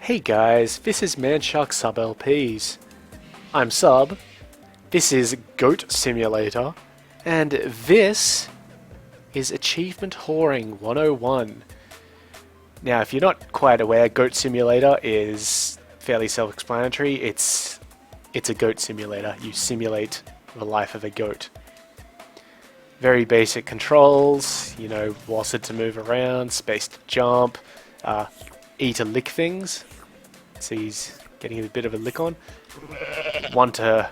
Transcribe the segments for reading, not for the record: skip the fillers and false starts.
Hey guys, this is Manshark Sub LPs. I'm Sub, this is Goat Simulator, and this is Achievement Whoring 101. Now, if you're not quite aware, Goat Simulator is fairly self-explanatory. It's a goat simulator. You simulate the life of a goat. Very basic controls, you know, WASD to move around, space to jump, E to lick things. See, he's getting a bit of a lick on. One to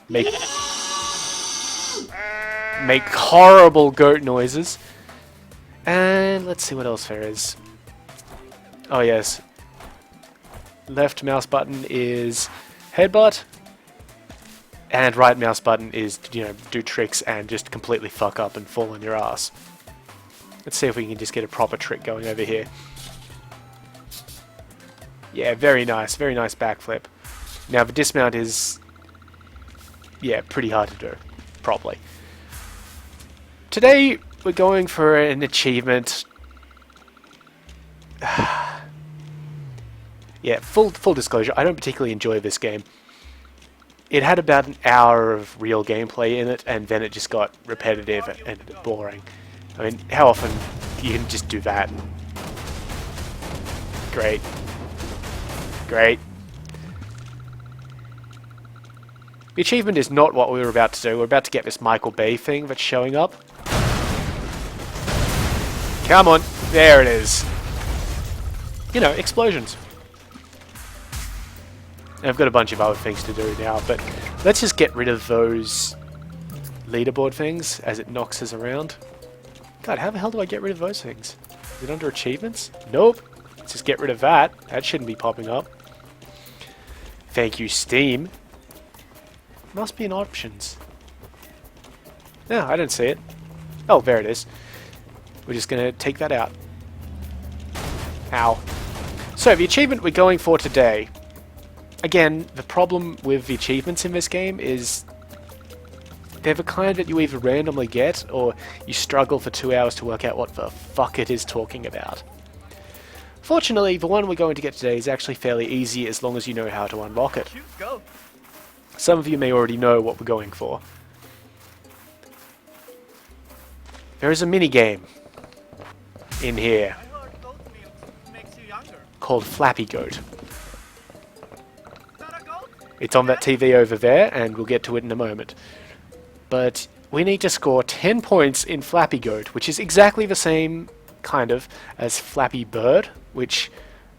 make horrible goat noises. And let's see what else there is. Oh yes. Left mouse button is headbutt. And right mouse button is, you know, do tricks and just completely fuck up and fall on your ass. Let's see if we can just get a proper trick going over here. Yeah, very nice backflip. Now the dismount is, yeah, pretty hard to do properly. Today we're going for an achievement. Yeah, full disclosure, I don't particularly enjoy this game. It had about an hour of real gameplay in it, and then it just got repetitive and boring. I mean, how often you can just do that? Great. Great. The achievement is not what we were about to do. We're about to get this Michael Bay thing that's showing up. Come on. There it is. You know, explosions. And I've got a bunch of other things to do now, but let's just get rid of those leaderboard things as it knocks us around. God, how the hell do I get rid of those things? Is it under achievements? Nope. Let's just get rid of that. That shouldn't be popping up. Thank you, Steam. Must be in options. No, I don't see it. Oh, there it is. We're just going to take that out. Ow. So, the achievement we're going for today. Again, the problem with the achievements in this game is they're the kind that you either randomly get or you struggle for 2 hours to work out what the fuck it is talking about. Fortunately, the one we're going to get today is actually fairly easy as long as you know how to unlock it. Some of you may already know what we're going for. There is a mini-game in here called Flappy Goat. It's on that TV over there, and we'll get to it in a moment. But we need to score 10 points in Flappy Goat, which is exactly the same kind of as Flappy Bird, which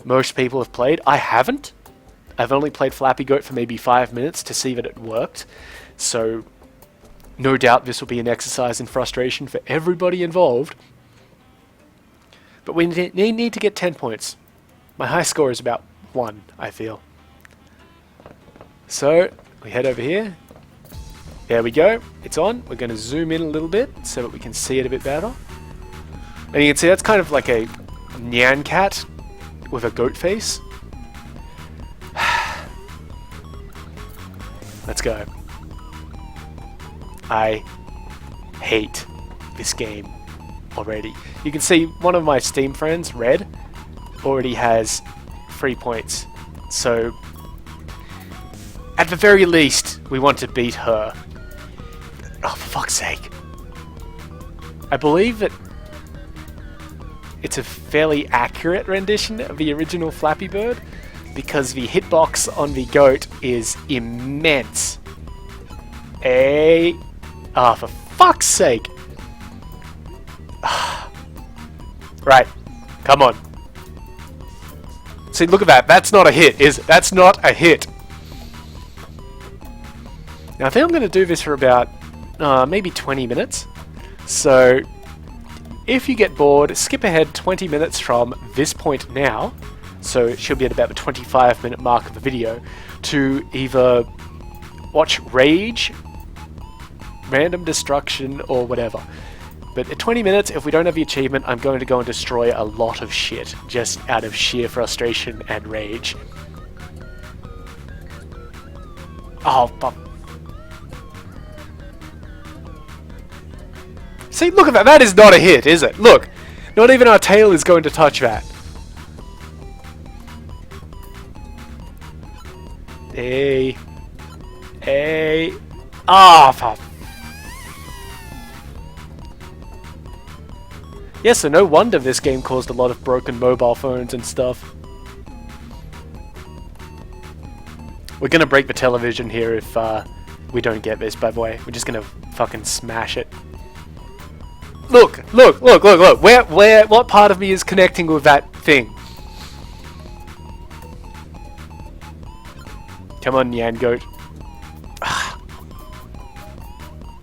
most people have played. I haven't. I've only played Flappy Goat for maybe 5 minutes to see that it worked. So no doubt this will be an exercise in frustration for everybody involved. But we need to get 10 points. My high score is about 1, I feel. So we head over here. There we go. It's on. We're going to zoom in a little bit so that we can see it a bit better. And you can see that's kind of like a Nyan cat with a goat face. Let's go. I hate this game already. You can see one of my Steam friends, Red, already has 3 points. So, at the very least, we want to beat her. Oh, for fuck's sake. I believe that it's a fairly accurate rendition of the original Flappy Bird because the hitbox on the goat is immense. Ah, for fuck's sake. Right, come on. See, look at that. That's not a hit, is it? That's not a hit. Now, I think I'm going to do this for about maybe 20 minutes. So, if you get bored, skip ahead 20 minutes from this point now, so it should be at about the 25-minute mark of the video, to either watch Rage, Random Destruction, or whatever. But at 20 minutes, if we don't have the achievement, I'm going to go and destroy a lot of shit, just out of sheer frustration and rage. Oh, fuck. See, look at that. That is not a hit, is it? Look. Not even our tail is going to touch that. Hey. Hey. Ah, fuck. Yeah, so no wonder this game caused a lot of broken mobile phones and stuff. We're gonna break the television here if we don't get this, by the way. We're just gonna fucking smash it. Look! Look! Look! Look! Look! What part of me is connecting with that thing? Come on, Nyan Goat.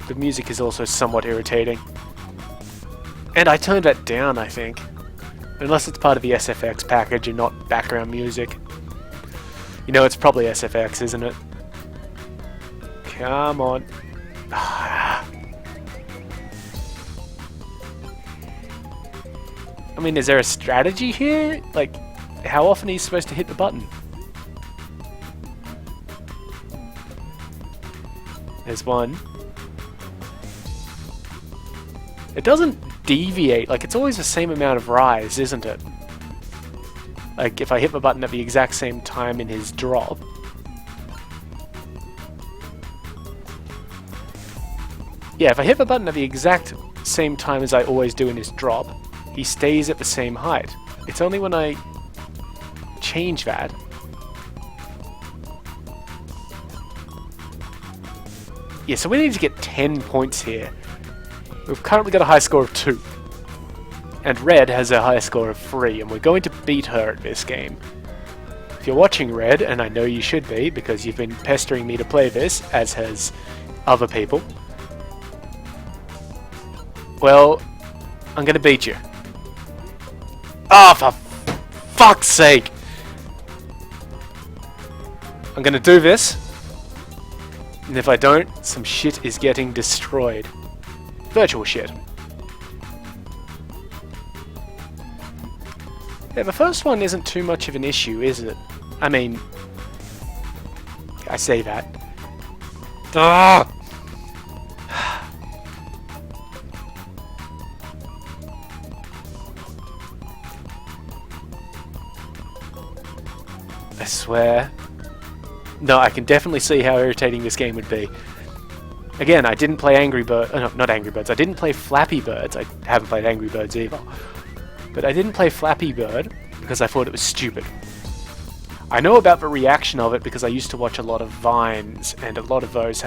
The music is also somewhat irritating. And I turned that down, I think. Unless it's part of the SFX package and not background music. You know, it's probably SFX, isn't it? Come on. I mean, is there a strategy here? Like, how often are you supposed to hit the button? There's one. It doesn't deviate, like it's always the same amount of rise, isn't it? Like if I hit the button at the exact same time in his drop. Yeah, if I hit the button at the exact same time as I always do in his drop, he stays at the same height. It's only when I change that. Yeah, so we need to get 10 points here. We've currently got a high score of 2. And Red has a high score of 3, and we're going to beat her at this game. If you're watching Red, and I know you should be, because you've been pestering me to play this, as has other people, well, I'm gonna beat you. Oh, for fuck's sake! I'm gonna do this, and if I don't, some shit is getting destroyed. Virtual shit. Yeah, the first one isn't too much of an issue, is it? I mean, I say that. Ah! I swear. No, I can definitely see how irritating this game would be. Again, I didn't play Angry Birds. No, not Angry Birds. I didn't play Flappy Birds. I haven't played Angry Birds either. But I didn't play Flappy Bird because I thought it was stupid. I know about the reaction of it because I used to watch a lot of Vines, and a lot of those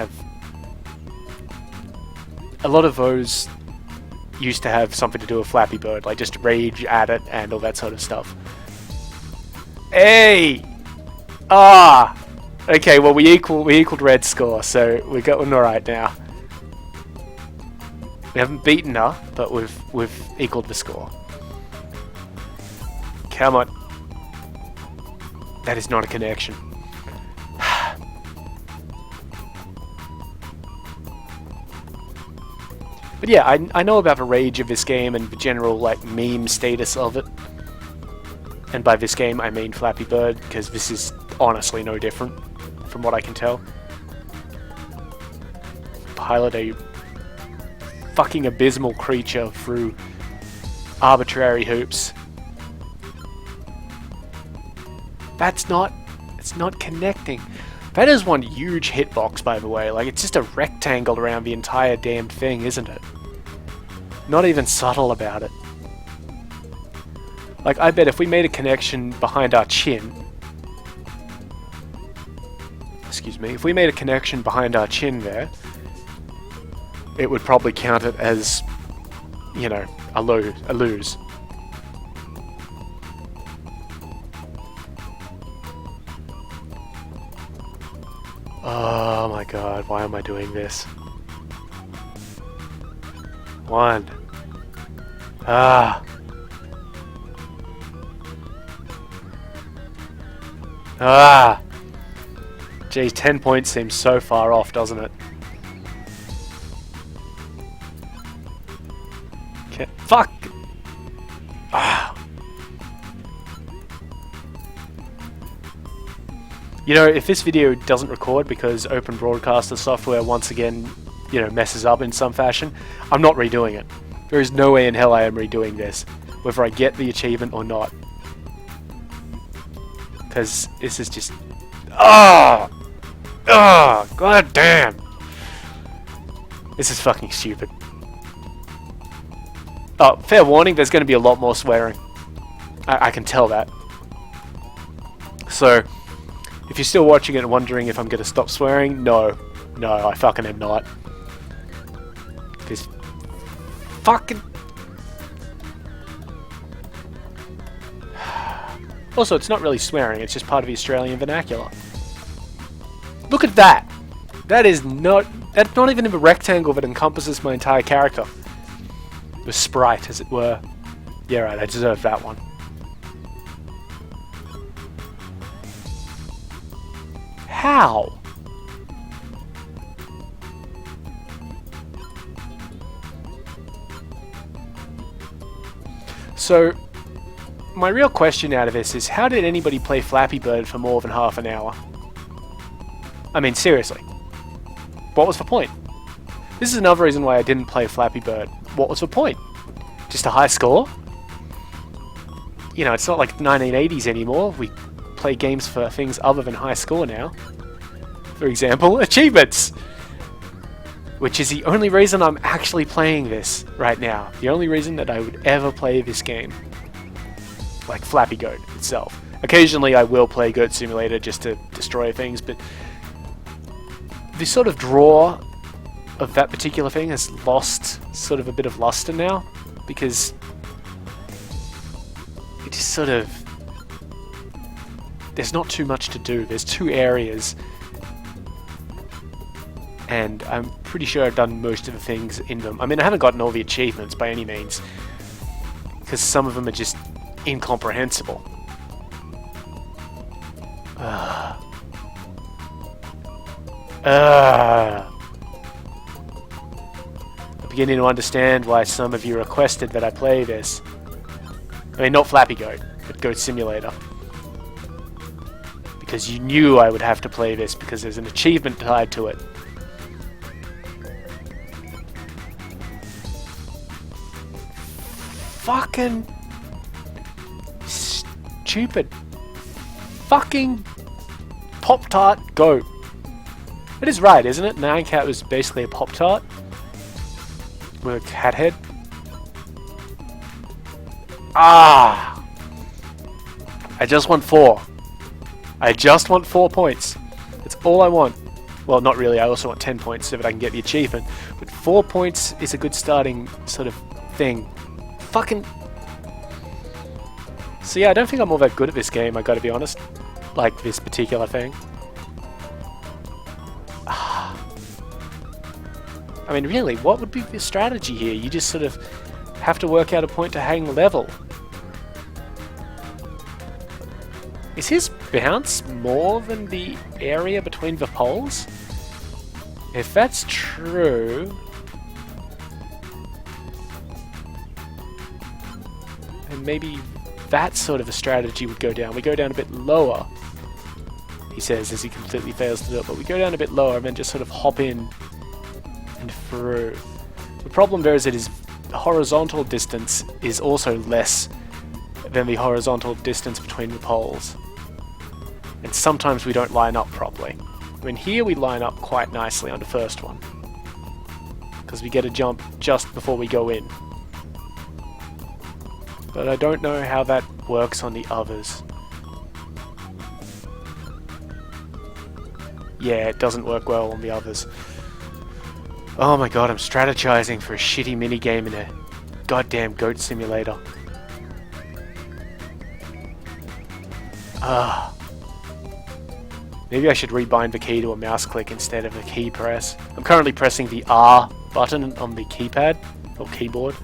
used to have something to do with Flappy Bird, like just rage at it and all that sort of stuff. Hey! Ah! Okay, well we equaled Red's score, so we're going alright now. We haven't beaten her, but we've equaled the score. Come on. That is not a connection. But yeah, I know about the rage of this game and the general like meme status of it. And by this game I mean Flappy Bird, because this is honestly no different from what I can tell. Pilot a fucking abysmal creature through arbitrary hoops. It's not connecting. That is one huge hitbox, by the way. Like, it's just a rectangle around the entire damned thing, isn't it? Not even subtle about it. Like, I bet if we made a connection behind our chin... Excuse me. If we made a connection behind our chin there, it would probably count it as, you know, a lose. Oh my god, why am I doing this? One. Ah. Ah. Geez, 10 points seems so far off, doesn't it? Okay. Fuck! Ah. You know, if this video doesn't record because Open Broadcaster software once again, you know, messes up in some fashion, I'm not redoing it. There is no way in hell I am redoing this, whether I get the achievement or not. Because this is just... Ah! Oh, god damn. This is fucking stupid. Oh, fair warning, there's going to be a lot more swearing. I can tell that. So, if you're still watching it and wondering if I'm going to stop swearing, no. No, I fucking am not. This fucking... Also, it's not really swearing, it's just part of the Australian vernacular. Look at that! That is not... That's not even a rectangle that encompasses my entire character. The sprite, as it were. Yeah, right, I deserve that one. How? So, my real question out of this is, how did anybody play Flappy Bird for more than half an hour? I mean, seriously. What was the point? This is another reason why I didn't play Flappy Bird. What was the point? Just a high score? You know, it's not like 1980s anymore. We play games for things other than high score now. For example, achievements! Which is the only reason I'm actually playing this right now. The only reason that I would ever play this game. Like Flappy Goat itself. Occasionally I will play Goat Simulator just to destroy things, but the sort of draw of that particular thing has lost sort of a bit of luster now, because it just sort of... There's not too much to do. There's 2 areas, and I'm pretty sure I've done most of the things in them. I mean, I haven't gotten all the achievements by any means, because some of them are just incomprehensible. I'm beginning to understand why some of you requested that I play this. I mean, not Flappy Goat, but Goat Simulator. Because you knew I would have to play this because there's an achievement tied to it. Fucking stupid fucking Pop-Tart Goat. It is right, isn't it? Nyan Cat was basically a Pop-Tart with a cat head. Ah! I just want 4. I just want 4 points. That's all I want. Well, not really. I also want 10 points so that I can get the achievement. But 4 points is a good starting sort of thing. Fucking... So yeah, I don't think I'm all that good at this game, I gotta be honest. Like, this particular thing. I mean, really, what would be the strategy here? You just sort of have to work out a point to hang level. Is his bounce more than the area between the poles? If that's true... then maybe that sort of a strategy would go down. We go down a bit lower, he says, as he completely fails to do it, but we go down a bit lower and then just sort of hop in and through. The problem there is that his horizontal distance is also less than the horizontal distance between the poles. And sometimes we don't line up properly. I mean, here we line up quite nicely on the first one, because we get a jump just before we go in. But I don't know how that works on the others. Yeah, it doesn't work well on the others. Oh my god, I'm strategizing for a shitty minigame in a goddamn Goat Simulator. Maybe I should rebind the key to a mouse click instead of a key press. I'm currently pressing the R button on the keypad, or keyboard,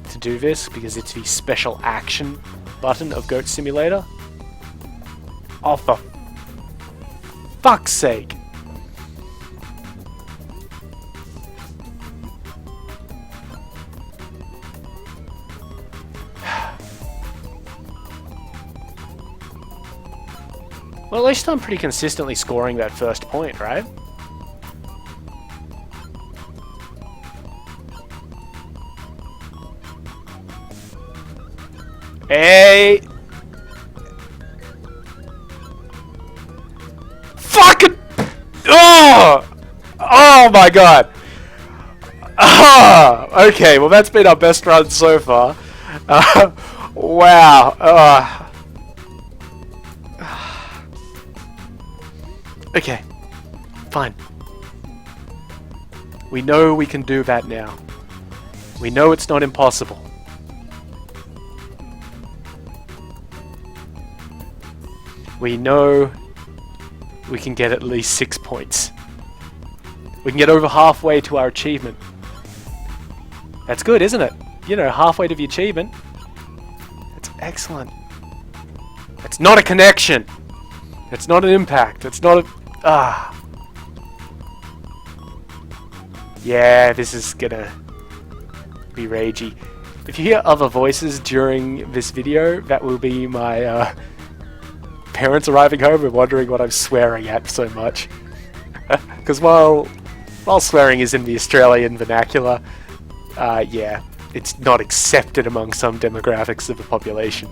to do this, because it's the special action button of Goat Simulator. Oh, for fuck's sake! Well, at least I'm pretty consistently scoring that first point, right? Hey! Fucking... Oh my god! Ah, okay, well that's been our best run so far. Wow. Okay, fine. We know we can do that now. We know it's not impossible. We know we can get at least 6 points. We can get over halfway to our achievement. That's good, isn't it? You know, halfway to the achievement. That's excellent. It's not a connection. It's not an impact. It's not a... Yeah, this is gonna be ragey. If you hear other voices during this video, that will be my parents arriving home and wondering what I'm swearing at so much. Because while swearing is in the Australian vernacular, yeah, it's not accepted among some demographics of the population.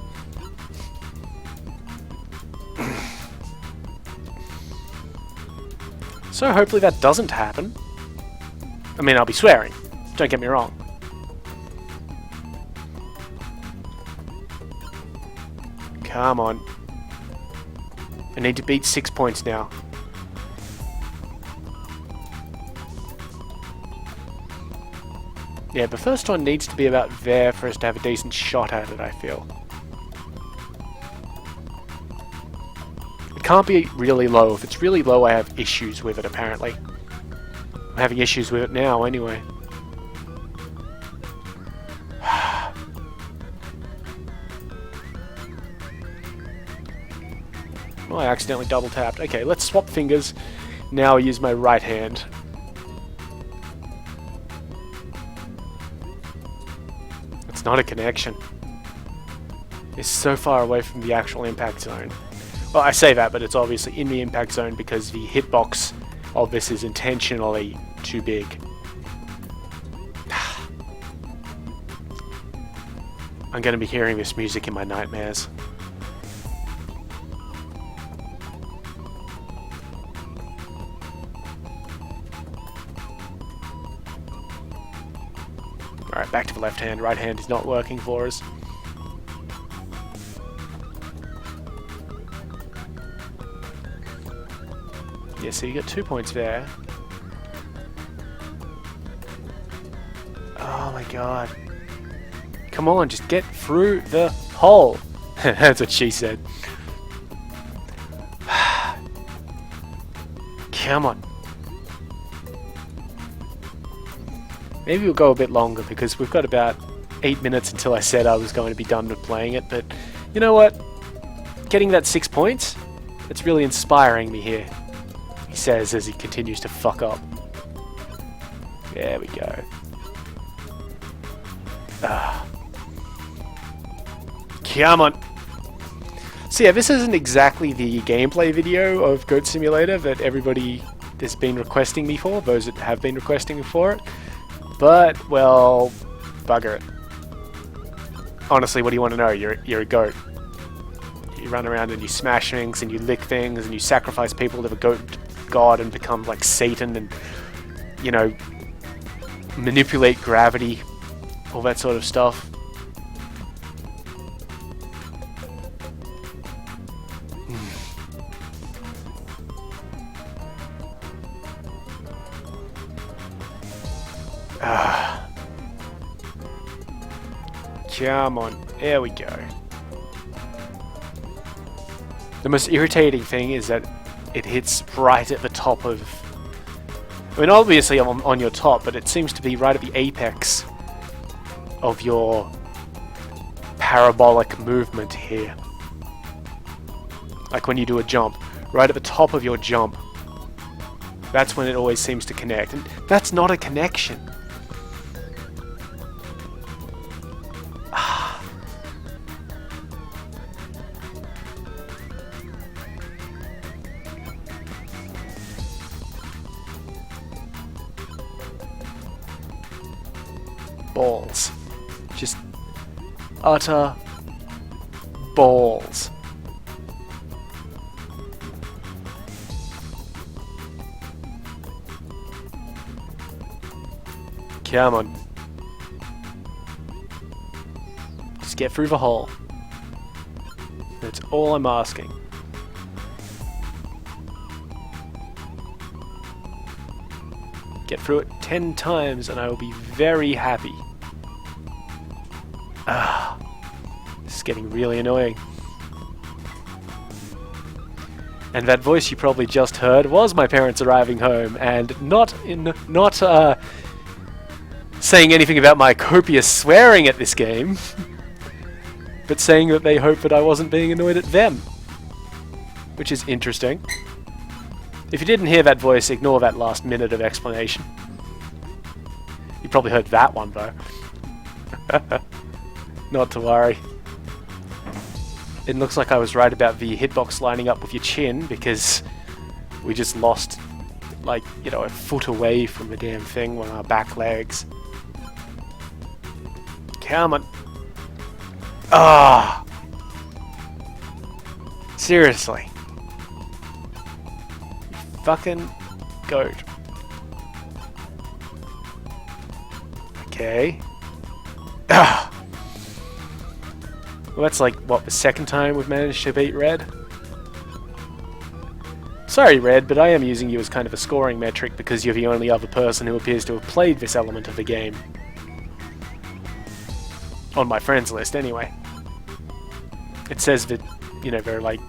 So hopefully that doesn't happen. I mean, I'll be swearing, don't get me wrong. Come on. I need to beat 6 points now. Yeah, the first one needs to be about there for us to have a decent shot at it, I feel. It can't be really low. If it's really low, I have issues with it, apparently. I'm having issues with it now, anyway. Oh, I accidentally double tapped. Okay, let's swap fingers. Now I use my right hand. It's not a connection. It's so far away from the actual impact zone. Well, I say that, but it's obviously in the impact zone because the hitbox of this is intentionally too big. I'm going to be hearing this music in my nightmares. Alright, back to the left hand. Right hand is not working for us. Yeah, so you get 2 points there. Oh my god. Come on, just get through the hole. That's what she said. Come on. Maybe we'll go a bit longer because we've got about 8 minutes until I said I was going to be done with playing it, but you know what? Getting that 6 points, it's really inspiring me here, he says as he continues to fuck up. There we go. Come on! So yeah, this isn't exactly the gameplay video of Goat Simulator that everybody has been requesting me for, those that have been requesting me for it. But, well, bugger it. Honestly, what do you want to know? You're a goat. You run around and you smash things and you lick things and you sacrifice people to the goat god and become like Satan and, you know, manipulate gravity, all that sort of stuff. Come on, there we go. The most irritating thing is that it hits right at the top of... I mean, obviously I'm on your top, but it seems to be right at the apex of your parabolic movement here. Like when you do a jump, right at the top of your jump. That's when it always seems to connect, and that's not a connection. Balls. Just utter balls. Come on. Just get through the hole. That's all I'm asking. Get through it 10 times and I will be very happy. Ah, this is getting really annoying. And that voice you probably just heard was my parents arriving home, and not saying anything about my copious swearing at this game, but saying that they hoped that I wasn't being annoyed at them, which is interesting. If you didn't hear that voice, ignore that last minute of explanation. You probably heard that one though. Not to worry. It looks like I was right about the hitbox lining up with your chin, because we just lost, like, you know, a foot away from the damn thing on our back legs. Come on. Ah! Seriously. You fucking goat. Okay. Ah! Well, that's like, what, the second time we've managed to beat Red? Sorry, Red, but I am using you as kind of a scoring metric because you're the only other person who appears to have played this element of the game. On my friends list, anyway. It says that, you know, there are like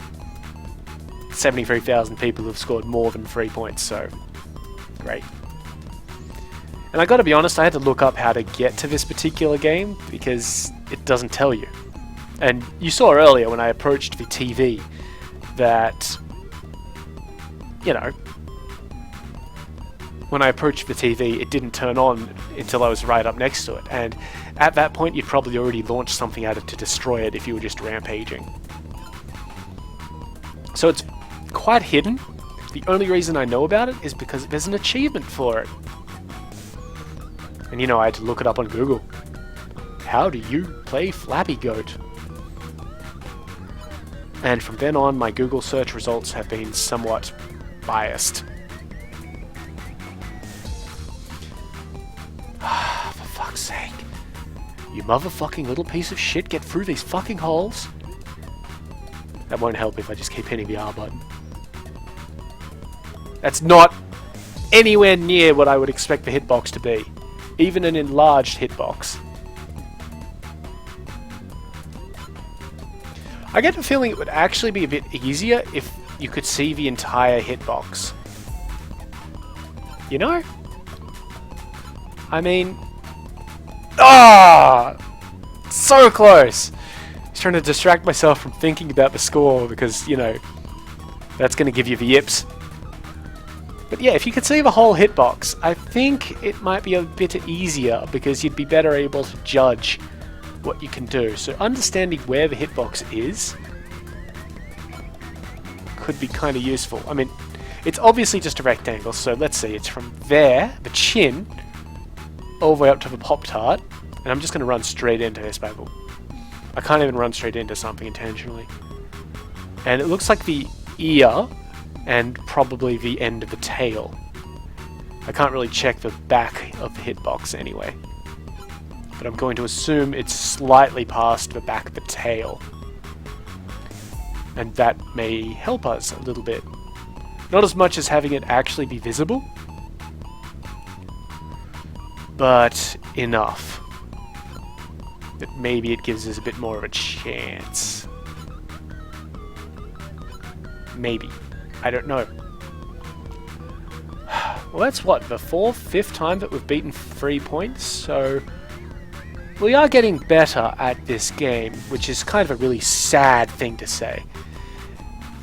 73,000 people who've scored more than 3 points, so great. And I gotta be honest, I had to look up how to get to this particular game because it doesn't tell you. And you saw earlier when I approached the TV that, you know, when I approached the TV, it didn't turn on until I was right up next to it. And at that point, you'd probably already launched something at it to destroy it if you were just rampaging. So it's quite hidden. The only reason I know about it is because there's an achievement for it. And you know, I had to look it up on Google. How do you play Flappy Goat? And from then on, my Google search results have been somewhat biased. For fuck's sake. You motherfucking little piece of shit, get through these fucking holes. That won't help if I just keep hitting the R button. That's not anywhere near what I would expect the hitbox to be. Even an enlarged hitbox. I get the feeling it would actually be a bit easier if you could see the entire hitbox. You know? I mean... Ah! So close! I was trying to distract myself from thinking about the score because, you know, that's going to give you the yips. But yeah, if you could see the whole hitbox, I think it might be a bit easier because you'd be better able to judge what you can do. So understanding where the hitbox is could be kind of useful. I mean, it's obviously just a rectangle, so let's see, it's from there, the chin, all the way up to the Pop-Tart, and I'm just going to run straight into this Bible. I can't even run straight into something intentionally. And it looks like the ear and probably the end of the tail. I can't really check the back of the hitbox anyway. But I'm going to assume it's slightly past the back of the tail. And that may help us a little bit. Not as much as having it actually be visible, but enough that maybe it gives us a bit more of a chance. Maybe. I don't know. Well, that's what, the 4th, 5th time that we've beaten 3 points, so we are getting better at this game, which is kind of a really sad thing to say.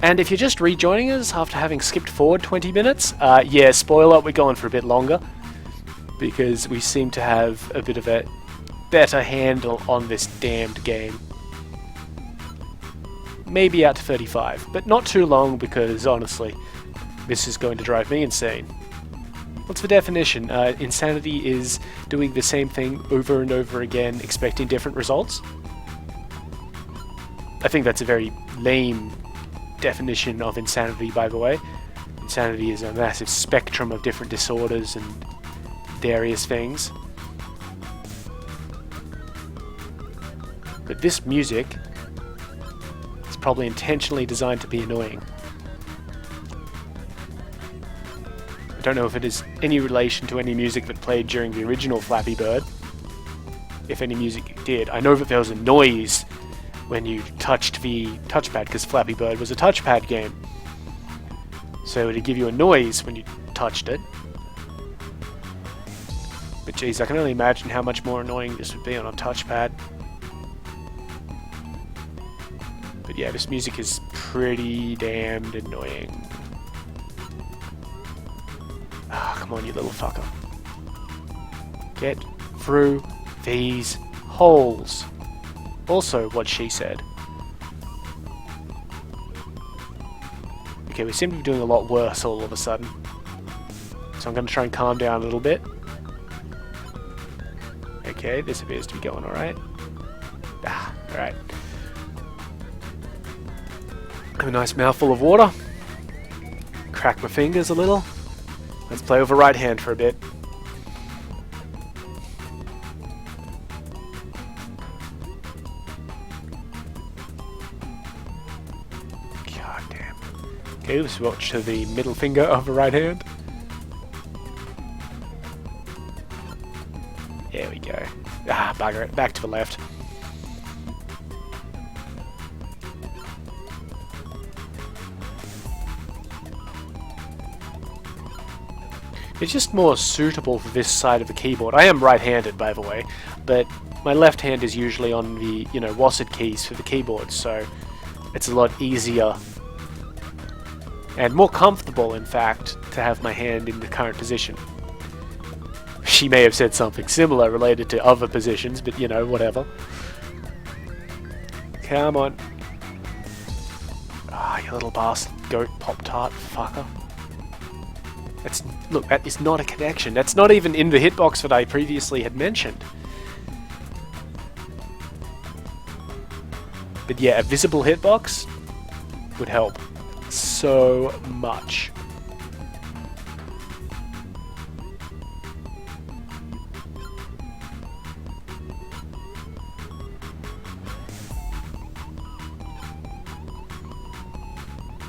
And if you're just rejoining us after having skipped forward 20 minutes, yeah, spoiler, we're going for a bit longer, because we seem to have a bit of a better handle on this damned game. Maybe out to 35, but not too long because, honestly, this is going to drive me insane. What's the definition? Insanity is doing the same thing over and over again, expecting different results? I think that's a very lame definition of insanity, by the way. Insanity is a massive spectrum of different disorders and various things. But this music is probably intentionally designed to be annoying. I don't know if it is any relation to any music that played during the original Flappy Bird. If any music did. I know that there was a noise when you touched the touchpad, because Flappy Bird was a touchpad game. So it'd give you a noise when you touched it. But geez, I can only imagine how much more annoying this would be on a touchpad. But yeah, this music is pretty damned annoying. Ah, come on, you little fucker. Get through these holes. Also, what she said. Okay, we seem to be doing a lot worse all of a sudden. So I'm going to try and calm down a little bit. Okay, this appears to be going alright. Ah, alright. Have a nice mouthful of water. Crack my fingers a little. Let's play over right hand for a bit. God damn. Okay, let's switch to the middle finger of the right hand. There we go. Ah, bugger it. Back to the left. It's just more suitable for this side of the keyboard. I am right-handed, by the way, but my left hand is usually on the, WASD keys for the keyboard, so it's a lot easier and more comfortable, in fact, to have my hand in the current position. She may have said something similar related to other positions, but whatever. Come on. Ah, you little bastard goat pop-tart fucker. Look, that is not a connection. That's not even in the hitbox that I previously had mentioned. But yeah, a visible hitbox would help so much.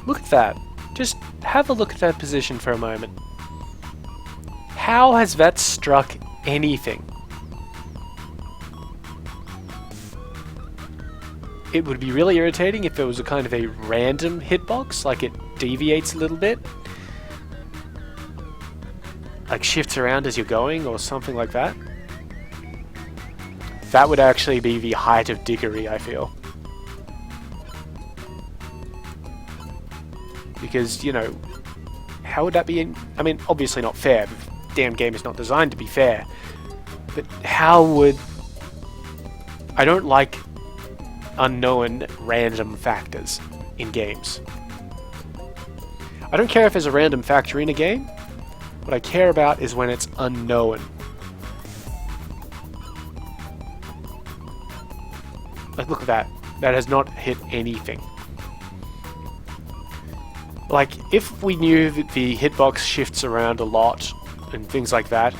Look at that. Just have a look at that position for a moment. How has that struck anything? It would be really irritating if there was a kind of a random hitbox, like it deviates a little bit. Like shifts around as you're going or something like that. That would actually be the height of diggery, I feel. Because, how would that be I mean, obviously not fair. The damn game is not designed to be fair. But how would... I don't like unknown random factors in games. I don't care if there's a random factor in a game. What I care about is when it's unknown. Like, look at that. That has not hit anything. Like, if we knew that the hitbox shifts around a lot and things like that,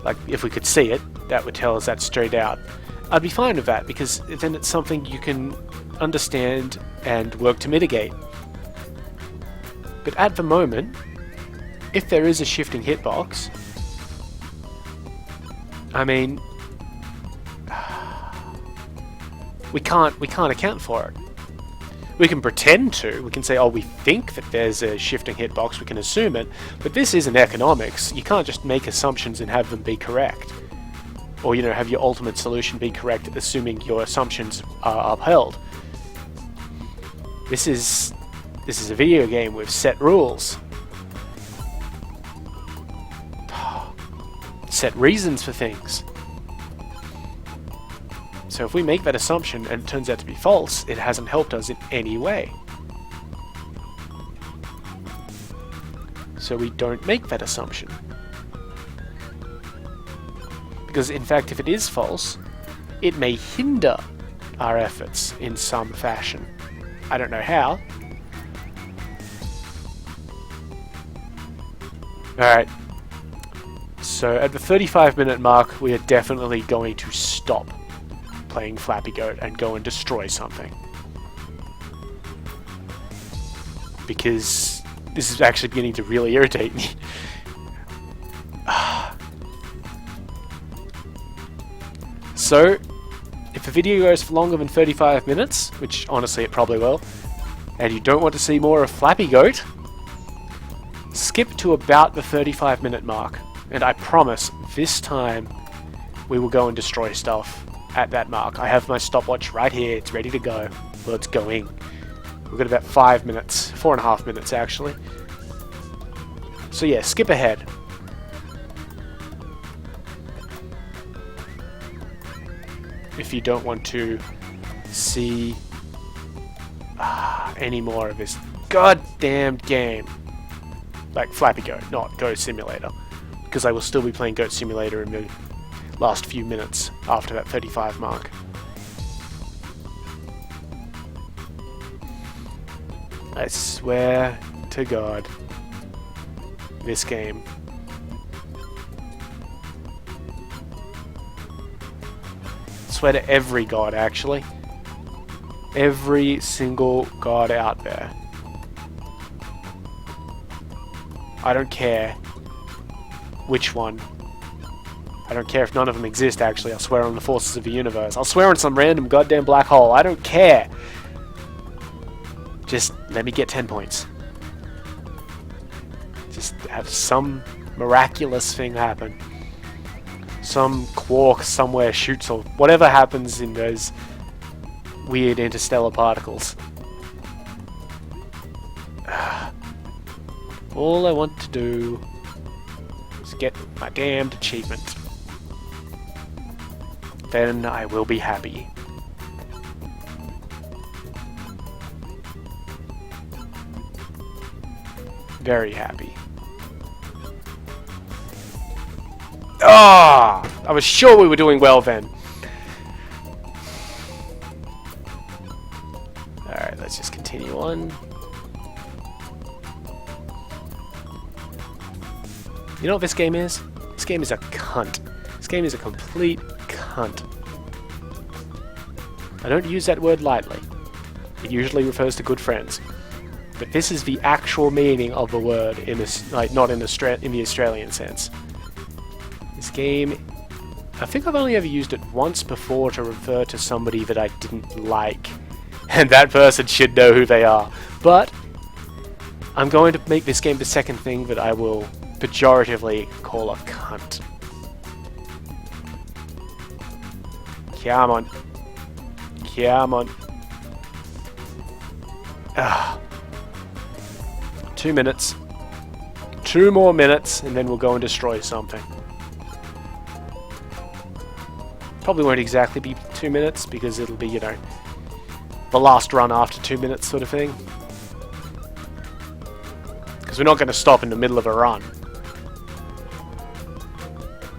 like if we could see it, that would tell us that straight out. I'd be fine with that, because then it's something you can understand and work to mitigate. But at the moment, if there is a shifting hitbox, I mean, we can't account for it. We can pretend to. We can say, oh, we think that there's a shifting hitbox, we can assume it, but this isn't economics. You can't just make assumptions and have them be correct. Or, have your ultimate solution be correct, assuming your assumptions are upheld. This is a video game with set rules. Set reasons for things. So if we make that assumption and it turns out to be false, it hasn't helped us in any way. So we don't make that assumption. Because in fact, if it is false, it may hinder our efforts in some fashion. I don't know how. Alright. So at the 35-minute mark, we are definitely going to stop playing Flappy Goat and go and destroy something. Because this is actually beginning to really irritate me. So, if a video goes for longer than 35 minutes, which honestly it probably will, and you don't want to see more of Flappy Goat, skip to about the 35-minute mark. And I promise, this time, we will go and destroy stuff at that mark. I have my stopwatch right here, it's ready to go. Well, it's going. We've got about 5 minutes, 4.5 minutes actually. So yeah, skip ahead. If you don't want to see any more of this goddamn game. Like Flappy Goat, not Goat Simulator. Because I will still be playing Goat Simulator in the last few minutes after that 35 mark. I swear to God, this game. I swear to every god, actually. Every single god out there. I don't care which one. I don't care if none of them exist, actually. I'll swear on the forces of the universe. I'll swear on some random goddamn black hole. I don't care. Just let me get 10 points. Just have some miraculous thing happen. Some quark somewhere shoots, or whatever happens in those weird interstellar particles. All I want to do is get my damned achievement. Then I will be happy. Very happy. Ah! I was sure we were doing well then. Alright, let's just continue on. You know what this game is? This game is a cunt. This game is a complete cunt. I don't use that word lightly. It usually refers to good friends. But this is the actual meaning of the word in this, like, not in the Australian sense. This game, I think I've only ever used it once before to refer to somebody that I didn't like. And that person should know who they are. But I'm going to make this game the second thing that I will pejoratively call a cunt. Come on. Come on. Ah. 2 minutes. 2 more minutes, and then we'll go and destroy something. Probably won't exactly be 2 minutes, because it'll be, you know, the last run after 2 minutes sort of thing. Because we're not going to stop in the middle of a run.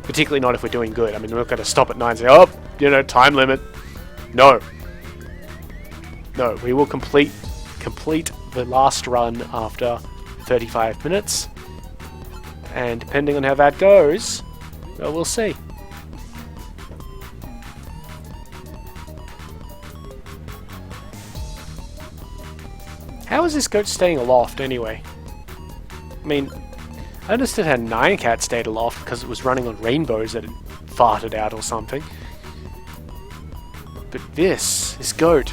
Particularly not if we're doing good. I mean, we're not going to stop at 9 and say, oh, you know, time limit. No. No, we will complete the last run after 35 minutes. And depending on how that goes, well, we'll see. How is this goat staying aloft anyway? I mean, I understood how Nine Cat stayed aloft because it was running on rainbows that it farted out or something. But this goat.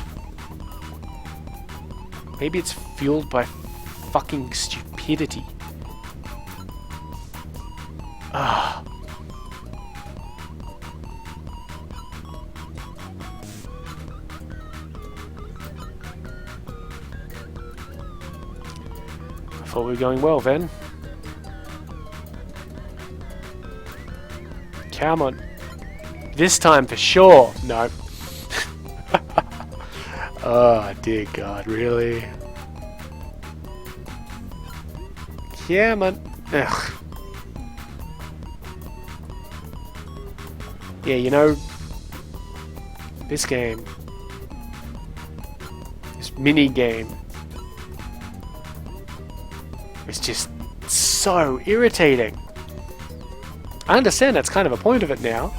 Maybe it's fueled by fucking stupidity. Ah. I thought we were going well then. Come on. This time for sure. No. Oh dear God, really? Come on. Ugh. Yeah, you know, this game, this mini game, is just so irritating. I understand that's kind of a point of it now.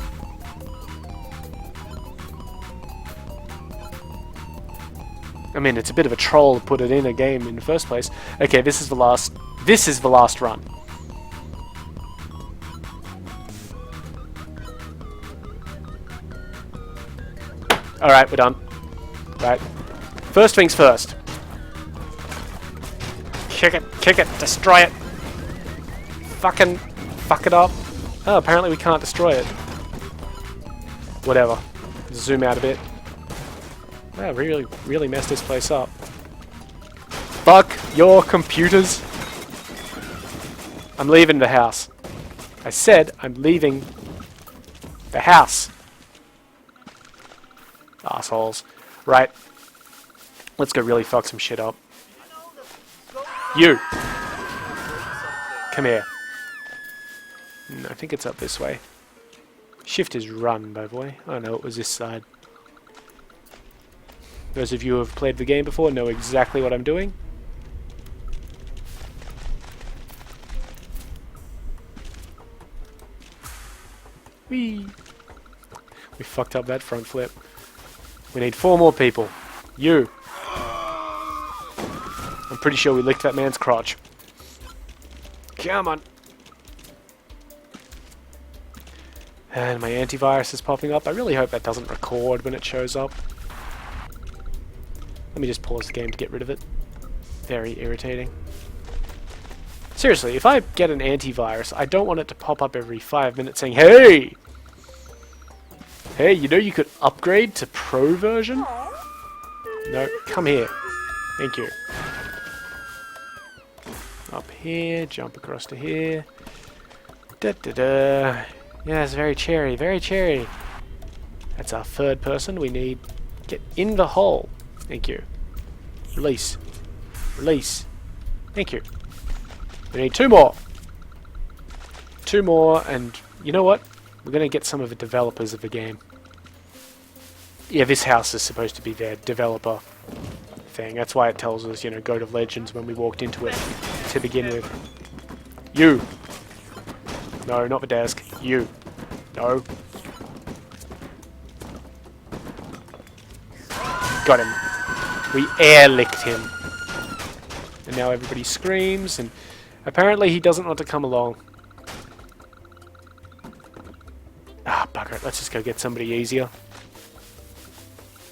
mean, it's a bit of a troll to put it in a game in the first place. Okay, this is the last run. Alright, we're done. Right. First things first. Kick it, destroy it. Fucking fuck it up. Oh, apparently we can't destroy it. Whatever. Zoom out a bit. Wow, really messed this place up. Fuck your computers. I'm leaving the house. I said I'm leaving the house. Assholes. Right. Let's go really fuck some shit up. You! Come here. I think it's up this way. Shift is run, by the way. Oh no, it was this side. Those of you who have played the game before know exactly what I'm doing. Whee! We fucked up that front flip. We need 4 more people. You! I'm pretty sure we licked that man's crotch. Come on! And my antivirus is popping up. I really hope that doesn't record when it shows up. Let me just pause the game to get rid of it. Very irritating. Seriously, if I get an antivirus, I don't want it to pop up every 5 minutes saying, "Hey! Hey, you know you could upgrade to Pro version?" No, come here. Thank you. Up here, jump across to here. Da-da-da. Yes, very cherry, very cherry. That's our third person. We need... Get in the hole. Thank you. Release. Release. Thank you. We need 2 more. 2 more, and you know what? We're going to get some of the developers of the game. Yeah, this house is supposed to be their developer thing. That's why it tells us, you know, go to Legends when we walked into it to begin with. You! No, not the desk. You. No. Got him. We air-licked him. And now everybody screams, and apparently he doesn't want to come along. Ah, bugger it. Let's just go get somebody easier.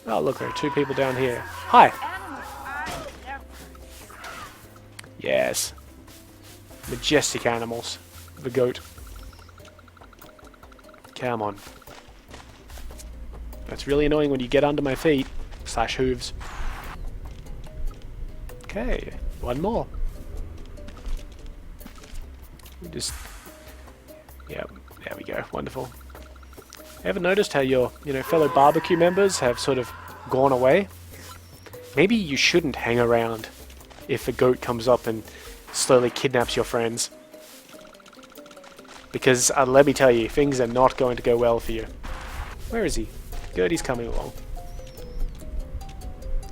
Oh, look, there are 2 people down here. Hi! Yes. Majestic animals. The goat. Come on. That's really annoying when you get under my feet. / hooves. Okay, 1 more. We just... Yeah, there we go. Wonderful. Ever noticed how your, fellow barbecue members have sort of gone away? Maybe you shouldn't hang around if a goat comes up and slowly kidnaps your friends. Because, let me tell you, things are not going to go well for you. Where is he? Gertie's coming along.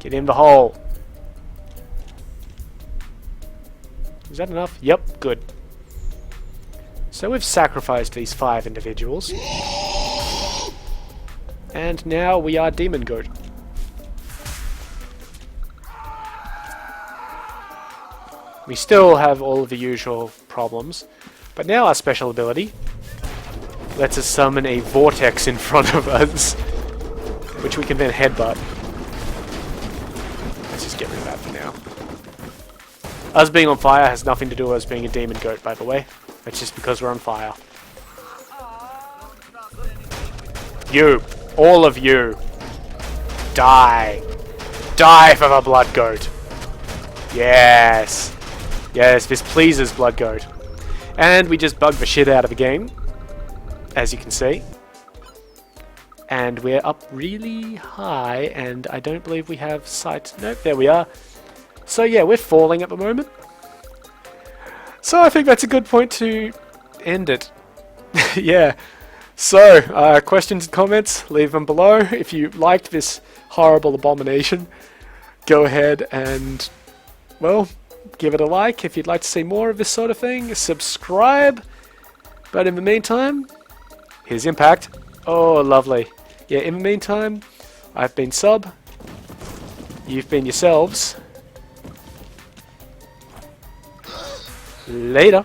Get in the hole. Is that enough? Yep, good. So we've sacrificed these 5 individuals. And now we are Demon Goat. We still have all of the usual problems, but now our special ability lets us summon a vortex in front of us, which we can then headbutt. Let's just get rid of that for now. Us being on fire has nothing to do with us being a Demon Goat, by the way. It's just because we're on fire. You! All of you! Die! Die for the Blood Goat! Yes! Yes, this pleases Blood Goat. And we just bugged the shit out of the game, as you can see. And we're up really high, and I don't believe we have sight. Nope, there we are. So yeah, we're falling at the moment. So I think that's a good point to end it. Yeah. So, questions and comments, leave them below. If you liked this horrible abomination, go ahead and, well, give it a like. If you'd like to see more of this sort of thing, subscribe. But in the meantime, here's Impact. Oh, lovely. Yeah, in the meantime, I've been Sub. You've been yourselves. Later.